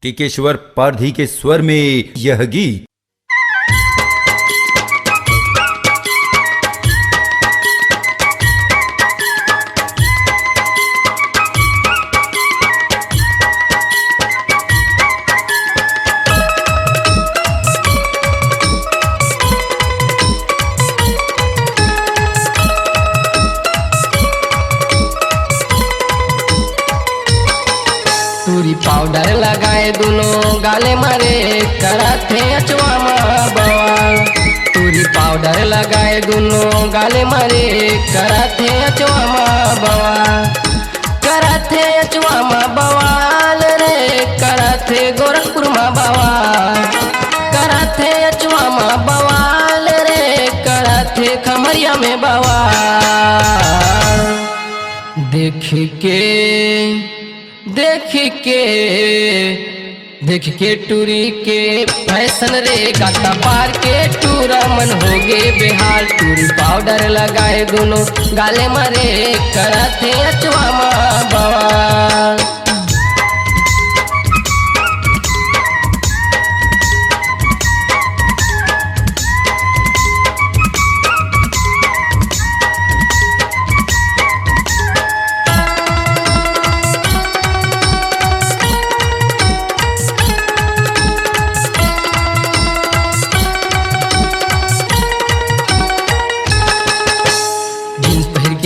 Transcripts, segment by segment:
टिकेश्वर पारधी के स्वर में यह गीत। तुरी पाउडर लगाए दोनों गाले मारे कराथे अचवा बवाल। तुरी पाउडर लगाए दोनों गाले मारे कराथे अचवा बवाल। कराथे अचवा बवाल रे कराथे गोरखपुर में बवाल। कराथे अचवा बवाल रे कराथे खमरिया में बवाल। देख के टूरी के फैशन रे गाता पार के टूरा मन हो गे बेहाल। टूरी पाउडर लगाए दोनों गाले मारे कराथे अचवा बवाल।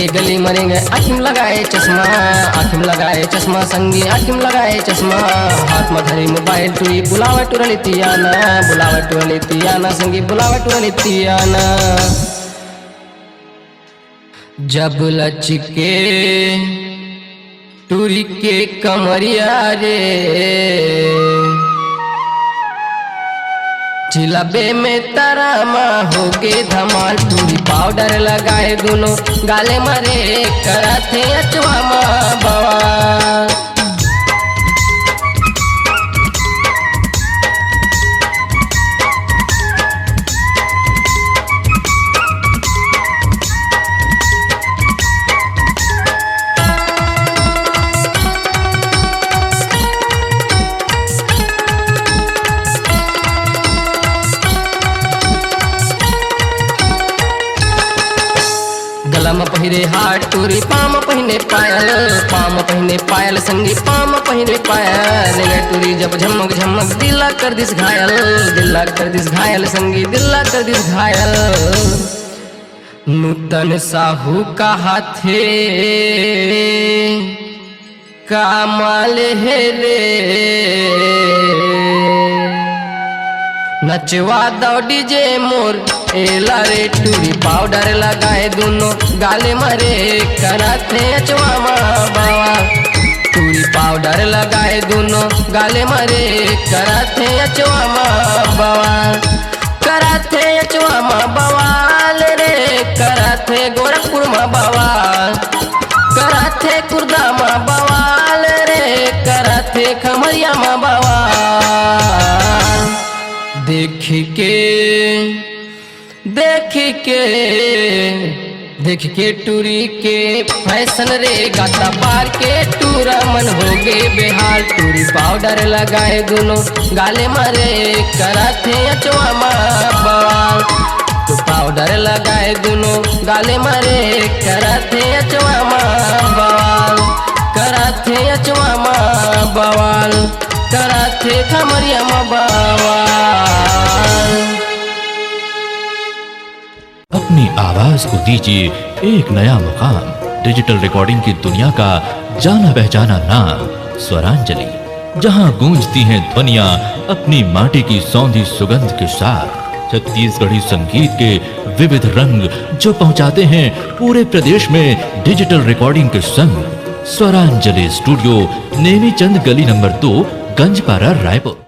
गली मरेंगे आखिम लगाए चश्मा, आखिम लगाए चश्मा संगी आखिम लगाए चश्मा। हाथ में धरी मोबाइल टूरी बुलावा टूरली तियाना, बुलावा टूरली तियाना संगी बुलावा टूरली तियाना। जब लचके टूरी के कमरिया रे जिलाबे में तरामा हो गे धमाल। टूरी पाउडर लगाए दोनों गाले मारे कराथे अचवा बवाल। गला में पहिरे हाथ टूरी पाम पहिने पायल, पाम पहिने पायल संगी पाम पहिने पायल। टूरी जब झमक झमक दिला कर दिस घायल, दिला कर दिस घायल संगी दिला कर दिस घायल। नूतन साहू का हाथे कामाल है रे नचवा दो डीजे मोर एला रे। टूरी पाउडर लगाए दोनों गाले मारे कराथे अचवा बवाल। टूरी पाउडर लगाए दोनों गाले मारे कराथे अचवा बवाल। कराथे अचवा बवाल रे कराथे गोरखपुर में बवाल। कराथे कुर्दा में बवाल रे कराथे खमरिया में बवाल। देख के टूरी के फैशन रे गाता पार के टूरा मन हो गे बेहाल। टूरी पाउडर लगाए दोनों गाले मारे कराथे अचवा बवाल। तो पाउडर लगाए दोनों गाले मारे कराथे अचवा बवाल। कराथे अचवा बवाल कराथे खमरिया बवाल। अपनी आवाज को दीजिए एक नया मुकाम। डिजिटल रिकॉर्डिंग की दुनिया का जाना पहचाना नाम स्वरांजलि, जहां गूंजती हैं ध्वनियां अपनी माटी की सौंधी सुगंध के साथ। छत्तीसगढ़ी संगीत के विविध रंग जो पहुंचाते हैं पूरे प्रदेश में डिजिटल रिकॉर्डिंग के संग। स्वरांजलि स्टूडियो नेमीचंद गली नंबर 2 गंजपारा रायपुर।